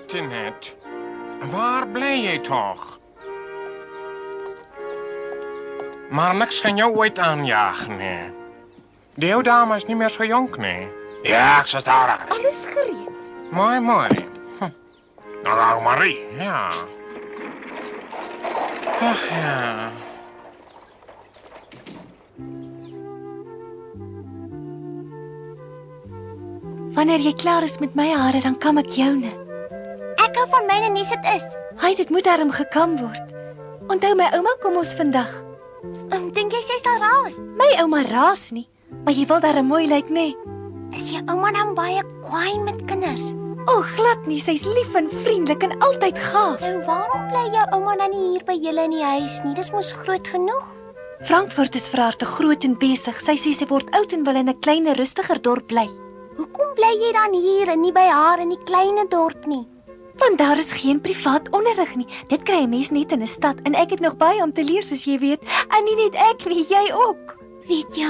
Tinette. Waar bly jy toch? Maar niks kan jou ooit aanjaag, nee. Die jou dame is nie meer so jonk, nee. Ja, ek sal daar. Alles gereed. Mooi. Nou, Marie, ja. Ach, ja. Wanneer jy klaar is met my hare, dan kam ek joune. Ek hou van myne nie dit is. Hy, dit moet daarom gekam word. Onthou my ouma kom ons vandag. Dink jy sy sal raas? My ouma raas nie, maar jy wil daarom mooi lyk, nee. Is jou ouma dan baie kwaai met kinders? O, glad nie, sy's lief en vriendelik en altyd gaaf. En waarom bly jou ouma dan nie hier by julle in die huis nie? Dis mos groot genoeg. Frankfurt is vir haar te groot en besig. Sy sê sy word oud en wil in 'n kleiner, rustiger dorp bly. Hoekom bly jy dan hier en nie by haar in die klein dorp nie? Want daar is geen privaat onderrig nie. Dit kry 'n mens net in 'n stad en ek het nog baie om te leer soos jy weet. En nie net ek nie, jy ook. Weet jy?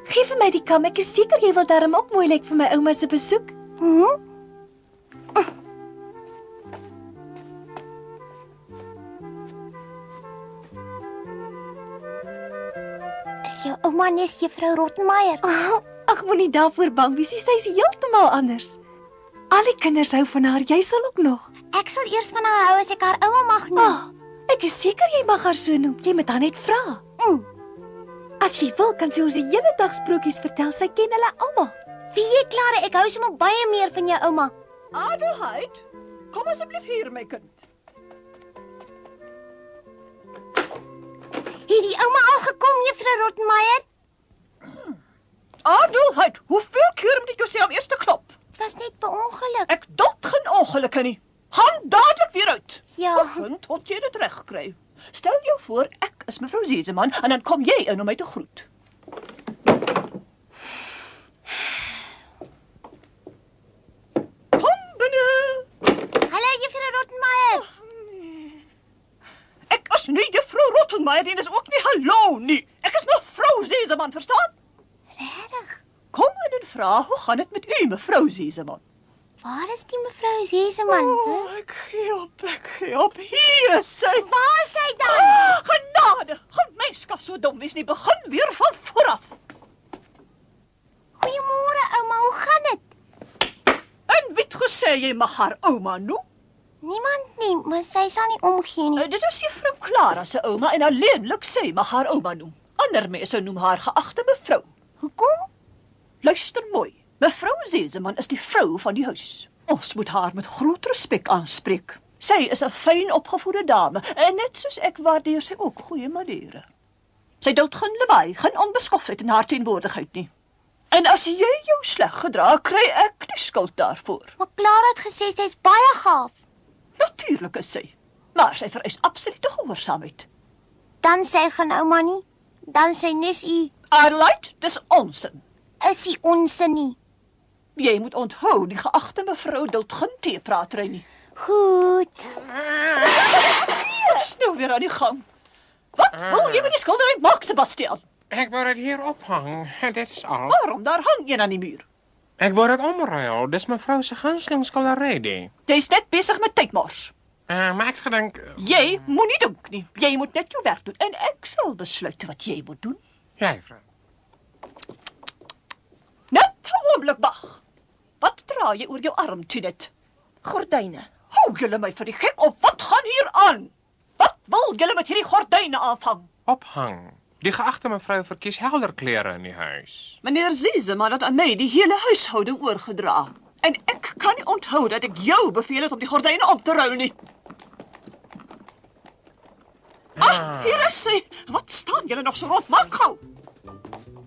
Geef vir my die kam. Ek is seker jy wil daarom ook mooi lyk vir my ouma se besoek. Is jou ouma nes juffrou Rottenmeier? Ag, moenie daarvoor bang wees. Sy is heeltemal anders. Al die kinders hou van haar. Jy sal ook nog. Ek sal eers van haar hou as ek haar ouma mag noem. Ek is seker jy mag haar so noem. Jy moet haar net vra. As jy wil, kan sy ons die hele dag sprokies vertel. Sy ken hulle almal. Wie jy Klare, ek hou sommer baie meer van jou ouma. Adelheid, kom asseblief hier, my kind. Het die ouma al gekom, juffrou Rottenmeier? Adelheid, hoeveel keer moet ek jou sê om eers te klop? Dit was net per ongeluk. Ek duld geen ongelukke nie. Gaan dadelik weer uit. Ja. Oefen tot jy dit reg kry. Stel jou voor, ek is mevrou Seseman en dan kom jy in om my te groet. Kom binne. Hallo, juffrou Rottenmeier. Ek is nie juffrou Rottenmeier, dit is ook nie hallo nie. Ek is mevrou Seseman, verstaan? Regtig? Kom in en vra, hoe gaan dit met u, mevrou Seseman? Waar is die mevrou Seseman? Ek gee op. Hier is sy. Waar is sy dan? Genade, geen mens kan so dom wees nie. Begin weer van vooraf. Goeiemôre, ouma, hoe gaan dit? En wie het gesê jy mag haar ouma noem? Niemand nie, maar sy sal nie omgee nie. Dit is juffrou Clara se ouma en alleenlik sy mag haar ouma noem. Ander mense noem haar geagte mevrou. Hoekom? Luister mooi. Mevrou Seseman is die vrou van die huis. Ons moet haar met groot respek aanspreek. Sy is 'n fyn opgevoede dame en net soos ek waardeer sy ook goeie maniere. Sy duld geen lawaai, geen onbeskoftheid in haar teenwoordigheid nie. En as jy jou sleg gedra, kry ek die skuld daarvoor. Maar Clara het gesê sy's baie gaaf. Natuurlik is sy, maar sy vereis absolute gehoorsaamheid. Dan sê gaan ouma nie. Dan sê nes u Adelheid, dis onsin. is hy onsin nie. Jy moet onthou, die geagte mevrou duld geen teepratery nie. Goed. Wat is nou weer aan die gang? Wat wil jy met die skildery maak, Sebastian? Ek wou dit hier ophang, dit is al. Waarom? Daar hang een aan die muur. Ek wou dit omruil, dis mevrou se gunsteling skildery die. Jy's net besig met tydmors. Maar ek gedink, Jy moenie dink nie. Jy moet net jou werk doen en ek sal besluit wat jy moet doen. jy vrou. Net 'n oomblik wag. Wat dra jy oor jou arm, Tinette? Gordyne. Hou julle my vir die gek of wat gaan hier aan? Wat wil julle met hierdie gordyne aanvang? Ophang. Die geagte mevrou verkies helder klere in die huis. Meneer Seseman het aan my die hele huishouding oorgedra. En ek kan nie onthou dat ek jou beveel het om die gordyne op te ruil nie. Hier is sy. Wat staan julle nog so rond? Maak gou.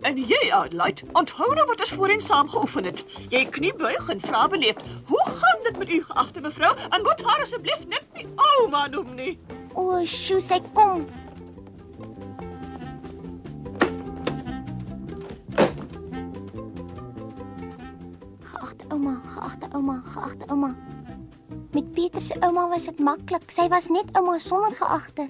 En jy, Adelheid, onthou nou wat ons voorheen saam geoefen het. Jy kniebuig en vra beleefd, hoe gaan dit met u, geagte mevrou? En moet haar asseblief net nie ouma noem nie. O, sjoe, sy kom. Geagte ouma. Met Pieter se ouma was dit maklik. Sy was net ouma sonder geagte.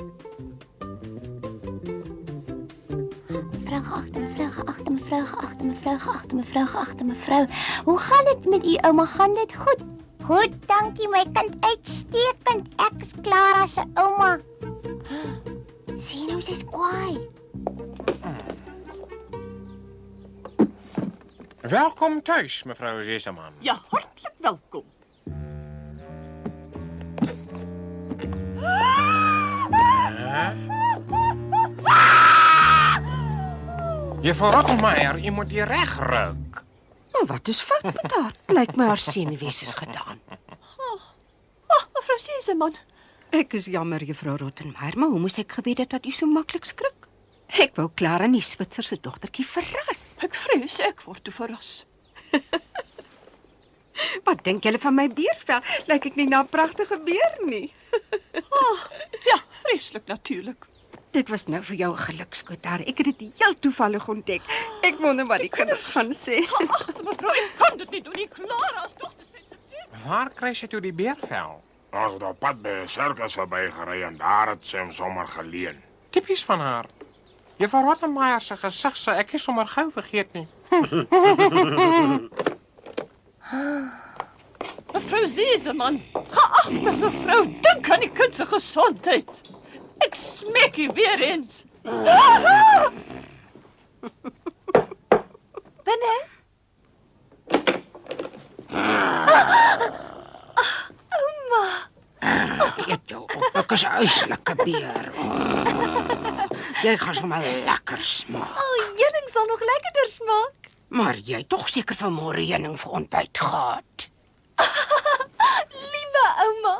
Mevrou. Hoe gaan dit met u ouma? Gaan dit goed? Goed, dankie my kind, uitstekend. Ek is Clara se ouma. Sien nou sy's kwaai. Welkom thuis, mevrouw Zeeseman. Ja, hartlik welkom. Juffrouw Rottenmeier, je moet die recht ruk. Maar wat is fout met haar? Lyk my haar senuwees is gedaan. Mevrou Seseman, Ek is jammer, juffrou Rottenmeier, maar hoe moes ek geweet het dat u so maklik skrik? Ek wou Clara nie Switser se dogtertjie verras. ek vrees ek word te verras. Wat dink julle van my beervel? Lyk ek nie na 'n pragtige beer nie? Ja, vreeslik natuurlik. Dit was nou vir jou 'n gelukskoot daar. Ek het dit heel toevallig ontdek. Ek wonder wat die kinders gaan sê. Ag, mevrou, ek kan dit nie doen nie. Clara is nog te sensitief. Waar krijg je toe die beervel? Als we op pad bij een circus voorbij gereden en daar het ze hem zomaar geleen. Typisch van haar. Juffrouw Rottenmeier zijn gezicht zou ik zomaar gauw vergeet niet. Mevrou Seseman, geagte mevrou, dink aan die kind se gesondheid. Ek smeek u weer eens. Binne? Eet jou op, ek is 'n uislike beer. Jy gaan sommer lekker smaak. Heuning sal nog lekkerder smaak. Maar jy het tog seker vanmôre heuning vir ontbyt gehad. Liewe ouma.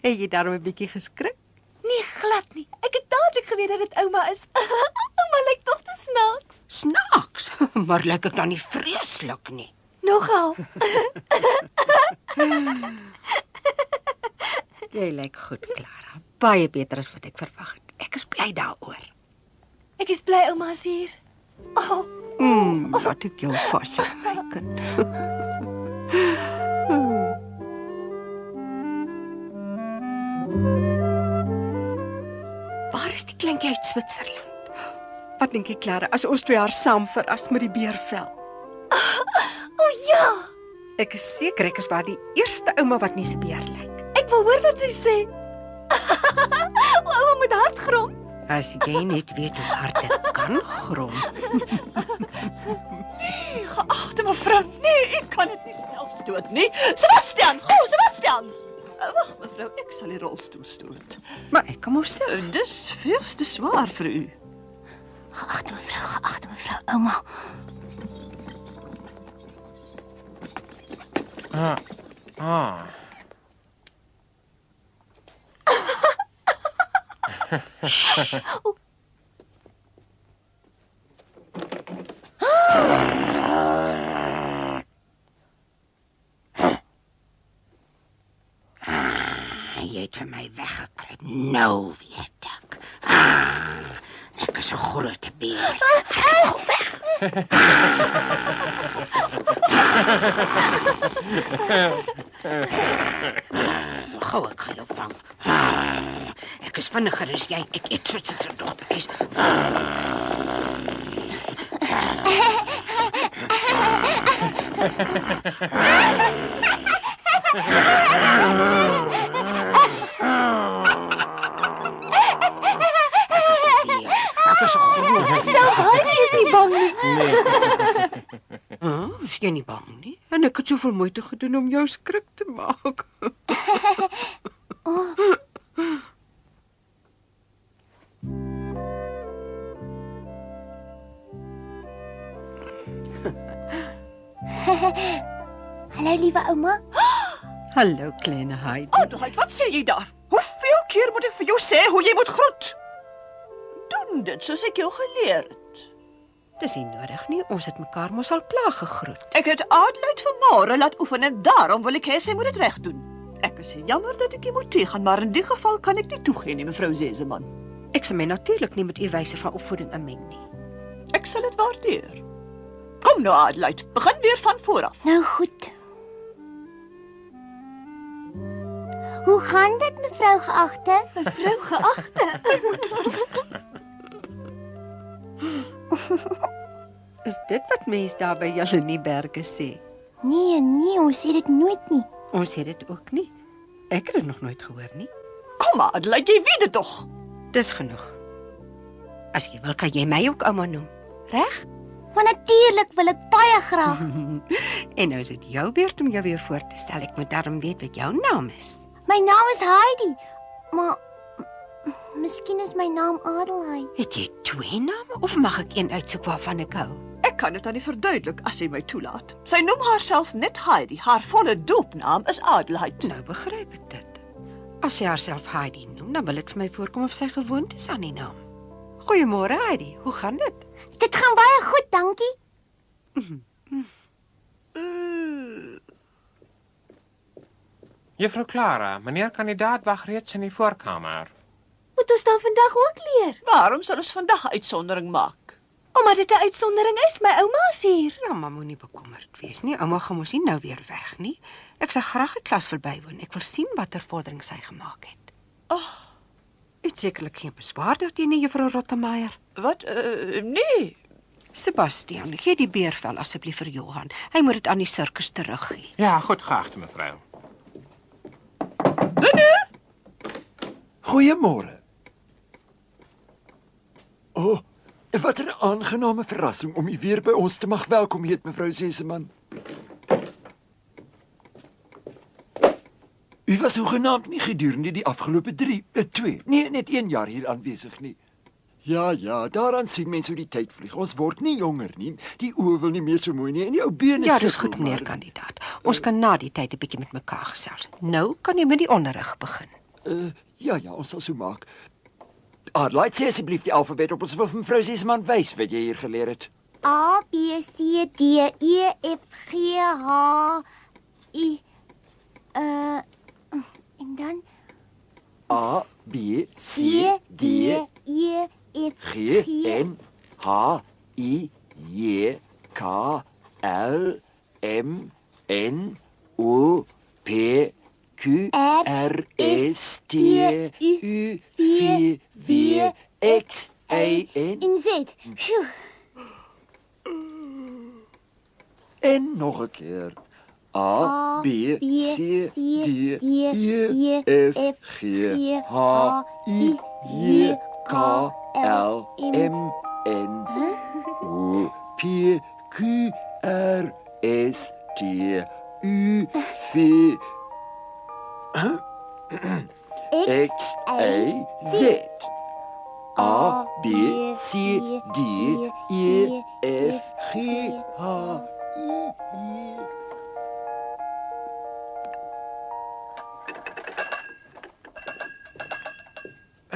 Het jy daarom 'n bietjie geskrik? Nee, glad nie. Ek het dadelik geweet dat dit ouma is. Ouma lyk tog te snaaks. Snaaks, maar lyk ek dan nie vreeslik nie. Nogal. Jy lyk goed, Clara. Baie beter as wat ek verwag het. Ek is bly daaroor. Ek is bly ouma is hier. Oh, Laat ek jou vashou, my kind. Waar is die kleintjie uit Switserland? Wat dink jy, Clara, as ons twee haar saam verras met die beervel? oh ja. Ek is seker ek is waar die eerste ouma wat nie se beer lyk. Ek wil hoor wat sy sê. Ouma moet hard grom. As jy net weet hoe hard dit kan grom. Geagte mevrou, nee, ek kan dit nie self stoot nie. Sebastian, gou, Sebastian. Wag mevrou, ek sal die rolstoel stoot. Maar ek kan mos self. Dis veel te swaar vir u. Geagte mevrou, ouma. Jy het vir my weggekruip. Nou weet ek. Ek is 'n groot beer. Gou weg. Gou, ek gaan jou vang. Ek is vinniger as jy. Ek eet Switserse dogtertjies. Ek is 'n groot. Selfs hy is nie bang nie. Is jy nie bang nie? En ek het soveel moeite gedoen om jou skrik te maak. Hallo liewe ouma. Hallo kleine Heidi. Adelheid, wat sê jy daar? Hoeveel keer moet ek vir jou sê hoe jy moet groet? Doen dit soos ek jou geleer het. Dis nie nodig nie. Ons het mekaar mos al klaar gegroet. Ek het Adelheid vanmôre laat oefen en daarom wil ek hê sy moet dit reg doen. Ek is jammer dat ek jy moet teëgaan, maar in die geval kan ek nie toegee nie, mevrou Seseman. Ek sal my natuurlik nie met u wyse van opvoeding inmeng nie. Ek sal dit waardeer. Kom nou Adelheid, begin weer van voor af. Nou goed. Hoe gaan dit mevrou geagte? Mevrou geagte. Is dit wat mense daar by julle in die berge sê? Nee, ons sê dit nooit nie. Ons het dit ook nie. Ek het dit nog nooit gehoor nie. Kom maar, Adelaide, jy weet dit tog. Dis genoeg. As jy wil, kan jy my ook ouma noem. Reg? Maar natuurlik wil ek baie graag. En nou is dit jou beurt om jou weer voor te stel. Ek moet daarom weet wat jou naam is. My naam is Heidi, maar miskien is my naam Adelheid. Het jy 2 name of mag ek een uitsoek waarvan ek hou? Ek kan dit aan nie verduidelik as jy my toelaat. Sy noem haarself net Heidi. Haar volle doopnaam is Adelheid. Nou begryp ek dit. As sy haarself Heidi noem, dan wil dit vir my voorkom of sy gewoond is aan die naam. Goeiemôre Heidi, hoe gaan dit? Dit gaan baie goed, dankie. Juffrou Clara, meneer kandidaat wag reeds in die voorkamer. Moet ons dan vandag ook leer? Waarom sal ons vandag 'n uitsondering maak? Omdat dit 'n uitsondering is, my ouma is hier. Ja, maar moenie bekommerd wees nie. Ouma gaan mos nie nou weer weg nie. Ek sal graag die klas verbywoon. Ek wil sien watter vordering sy gemaak het. Het sekerlik geen beswaar daarteen, juffrou Rottemeier. Wat? Nee. Sebastian, gee die beervel asseblief vir Johan. Hy moet dit aan die sirkus teruggee. Ja, goed geagte mevrou. Goeiemôre. Oh, wat 'n aangename verrassing om u weer by ons te mag welkom heet, mevrou Seseman. U was hoegenaamd nie gedurende die afgelope 2, nee, net 1 jaar hier aanwesig nie. Ja, daaraan sien mense hoe die tyd vlieg. Ons word nie jonger nie. Die oë wil nie meer so mooi nie en die ou bene Ja, dis sukkel goed, meneer maar. kandidaat. Ons kan na die tyd 'n bietjie met mekaar gesels. Nou kan jy met die onderrig begin. Ja, ons sal so maak. Laat sê asseblief die alfabet op, ons wil vir mevrou Seseman wys wat jy hier geleer het. A, B, C, D, E, F, G, H, I, en dan A, B, C, C, D, E, F, G, N, H, I, J, K, L, M, N, O, P, Q, R, S, T, U, V, W, X, Y, N. en Z. Phew. En nog 'n keer. A, B, C, D, E, F, G, H, I, J, K, L, M, N, O, P, Q, R, S, T, U, V, X, Y, Z. A, B, C, D, E, F, G, H, I, J.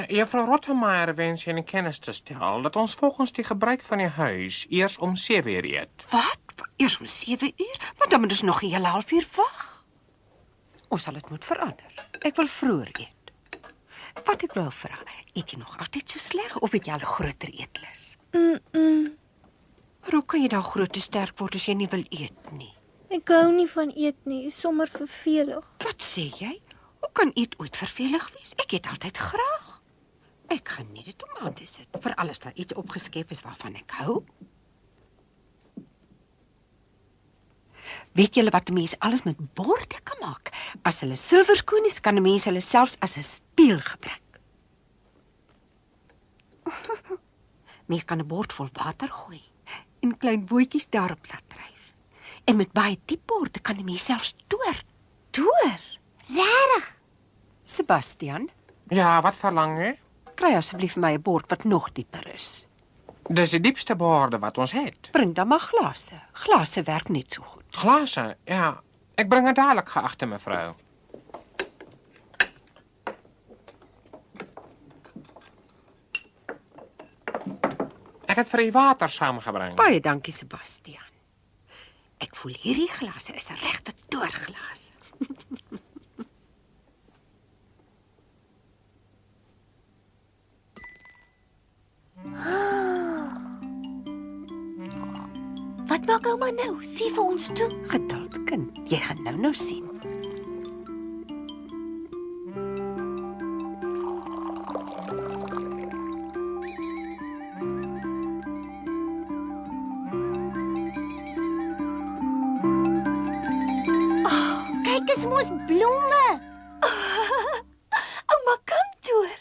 Juffrou Rottemeier wens jy in kennis te stel dat ons volgens die gebruik van die huis eers om 7 uur eet. Wat? Eers om 7 uur? Maar dan moet ons nog 'n hele halfuur wag. Ons sal dit moet verander. Ek wil vroeër eet. Wat ek wou vra, eet jy nog altyd so sleg of het jy al 'n groter eetlus? Maar hoe kan jy dan groot en sterk word as jy nie wil eet nie? Ek hou nie van eet nie, is sommer vervelig. Wat sê jy? Hoe kan eet ooit vervelig wees? Ek eet altyd graag. Ek geniet dit om aan te sit, veral as daar iets opgeskep is waarvan ek hou. Weet julle wat mense alles met borde kan maak? As hulle silwerkoen is, kan mense hulle selfs as 'n spieël gebruik. Mens kan 'n bord vol water gooi en klein bootjies daarop laat dryf. En met baie diep borde kan 'n mens selfs toer. Toer? Regtig? Sebastian, Ja, wat verlang jy? kry asseblief vir my 'n bord wat nog dieper is. Dis die diepste borde wat ons het. Bring dan maar glase. Glase werk net so goed. Glase, ja. Ek bring dit dadelik, geagte mevrou. Ek het vir u water saamgebring. Baie dankie, Sebastian. Ek voel hierdie glase is 'n regte toorglas. Wat maak ouma nou? Sê vir ons toe. Geduld, kind. Jy gaan nou sien. Kyk eens Dis mos blomme. Ouma kantoor.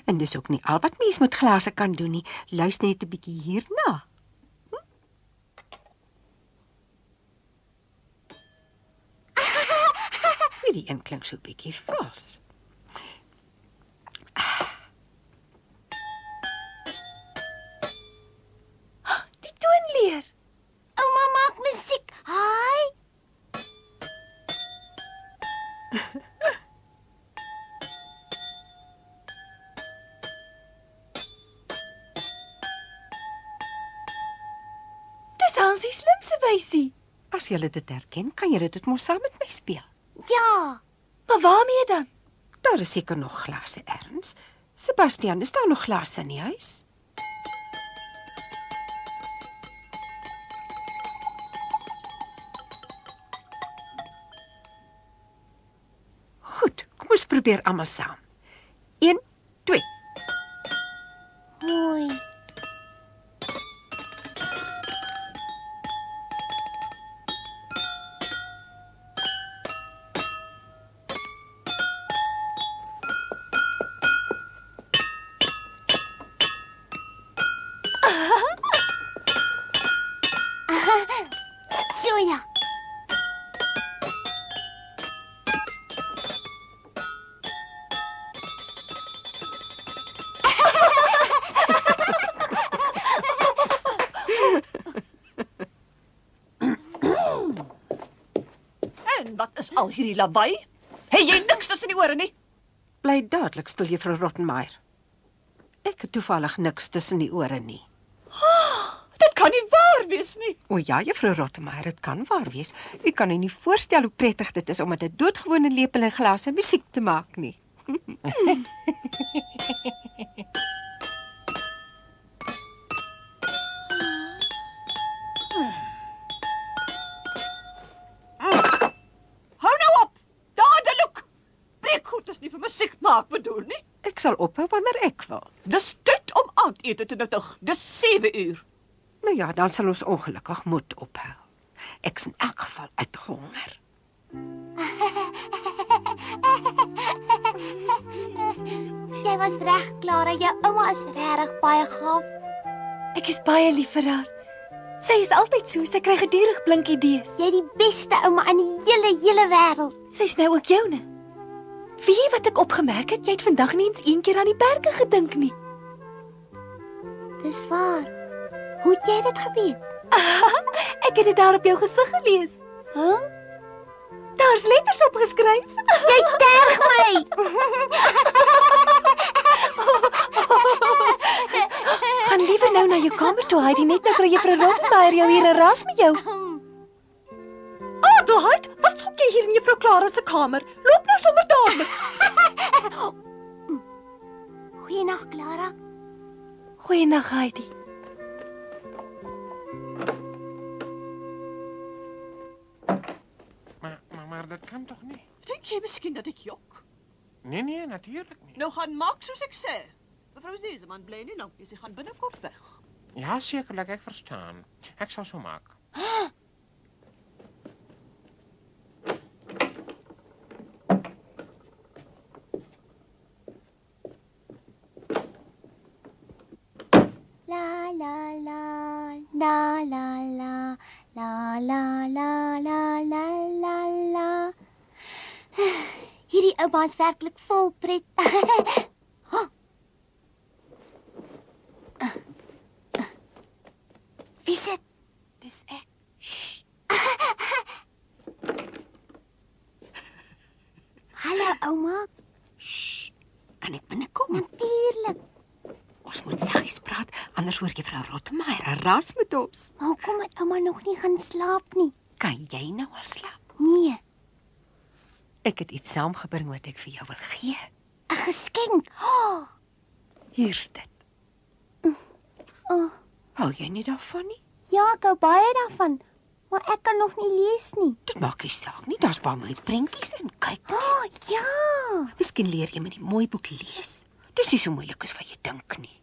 En dis ook nie al wat mens met glase kan doen nie. Luister net 'n bietjie hierna. Hierdie een klink so 'n bietjie vals. Die toonleer. Ouma maak musiek. Hi. Dis Hansie slimste wysie. As jy dit herken, kan jy dit mos saam met my speel. Ja. Maar waarmee dan? Daar is seker nog glase erns. Sebastian, is daar nog glase in die huis? Goed, kom ons probeer almal saam. 1, 2. Mooi. So ja. En wat is al hierdie lawaai? Het jy niks tussen die ore nie? Bly dadelik stil, juffrou Rottenmeier. Ek het toevallig niks tussen die ore nie. Dit kan nie waar wees nie. O ja, juffrou Rottenmeier, dit kan waar wees. U kan u nie voorstel hoe prettig dit is om met 'n doodgewone lepel en glase musiek te maak nie. Hou nou op. Dadelik. Breekgoed is nie vir musiek maak bedoel nie. Ek sal ophou wanneer ek wil. Dis tyd om aandete te nuttig. Dis 7 uur. Nou ja, dan sal ons ongelukkig moet ophou. Ek's in elk geval uitgehonger. Jy was reg, Clara. Jou ouma is regtig baie gaaf. Ek is baie lief vir haar. Sy is altyd so, sy kry gedurig blink idees. Jy is die beste ouma in die hele wêreld. Sy's nou ook joune. Weet jy wat ek opgemerk het? Jy het vandag nie eens een keer aan die berge gedink nie. Dis waar. Hoe het jy dit geweet? Ek het dit daar op jou gesig gelees. Huh? Daar's letters opgeskryf. Jy terg my. Gaan liewer nou na jou kamer toe, Heidi, net nou kry juffrou Rottenmeier jou hier 'n ras met jou. Adelheid, wat soek jy hier in juffrou Clara se kamer? Loop nou sommer dadelik. Goeienag, Clara. Goeienag, Heidi. Maar dat kan toch niet? Dink jy miskien dat ek jok? Nee, natuurlijk niet. Nou gaan maak soos ek sê. Mevrou Seseman bly nie lank nie, sy gaan binnekort weg. Ja, zekerlijk, ik verstaan. Ik zal zo maken. La la la la la la la la la la la la la. Hierdie ouma is werklik vol pret. Wie is dit? Dis ek. Hallo ouma. Kan ek binnekom? Natuurlik. Ons moet saggies praat, anders hoor juffrou Rottenmeier 'n ras met ons. Maar hoekom het ouma nog nie gaan slaap nie? Kan jy nou al slaap? Nee, Ek het iets saamgebring wat ek vir jou wil gee. 'n geskenk. Oh, Hier's dit. oh. Hou jy nie daarvan nie? Ja, ek hou baie daarvan. Maar ek kan nog nie lees nie. Dit maak nie saak nie, daar's baie mooi prentjies en kyk. Oh, ja. Miskien leer jy met die mooi boek lees. Dis nie so moeilik as wat jy dink nie.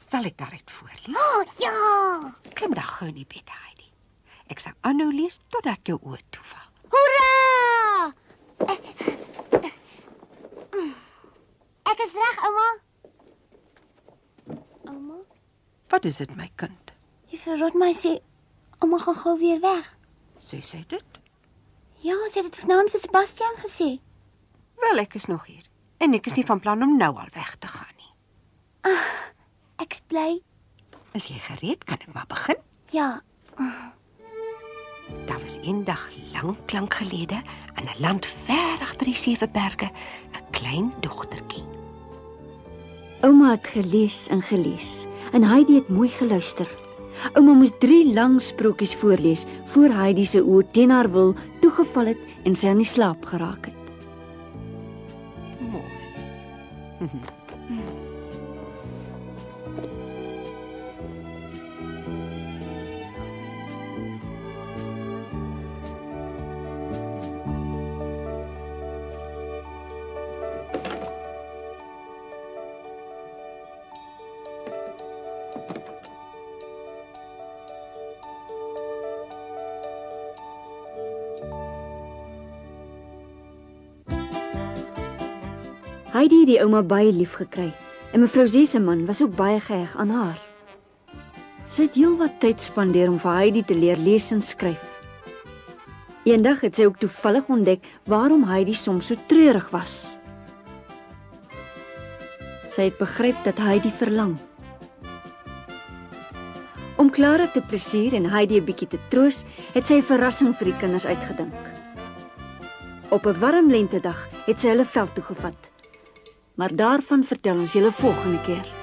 Sal ek daaruit voorlees? Oh, ja! Klim dan gou in die bed, Heidi. Ek sal aanhou lees totdat jou oë toeval. Hoera! Ek is reg, ouma. Ouma? Wat is dit, my kind? Juffrou Rotmey sê ouma gaan gou weer weg. Sê dit? Ja, sy het dit vanaand vir Sebastian gesê. Wel, ek is nog hier. En ek is nie van plan om nou al weg te gaan nie. Ek's bly. Is jy gereed? Kan ek maar begin? Ja, Daar was eendag lank gelede in 'n land ver agter die 7 berge 'n klein dogtertjie. Ouma het gelees en Heidi het mooi geluister. Ouma moes 3 lang sprokies voorlees voor Heidi se oë teen haar wil toegeval het en sy aan die slaap geraak het. Mooi. Heidi het die ouma baie lief gekry en mevrou Seseman was ook baie geheg aan haar. Sy het heelwat tyd spandeer om vir Heidi te leer lees en skryf. Eendag het sy ook toevallig ontdek waarom Heidi soms so treurig was. Sy het begryp dat Heidi verlang. Om Clara te plesier en Heidi 'n bietjie te troos, het sy 'n verrassing vir die kinders uitgedink. Op 'n warm lentedag het sy hulle veld toe gevat. Maar daarvan vertel ons julle volgende keer.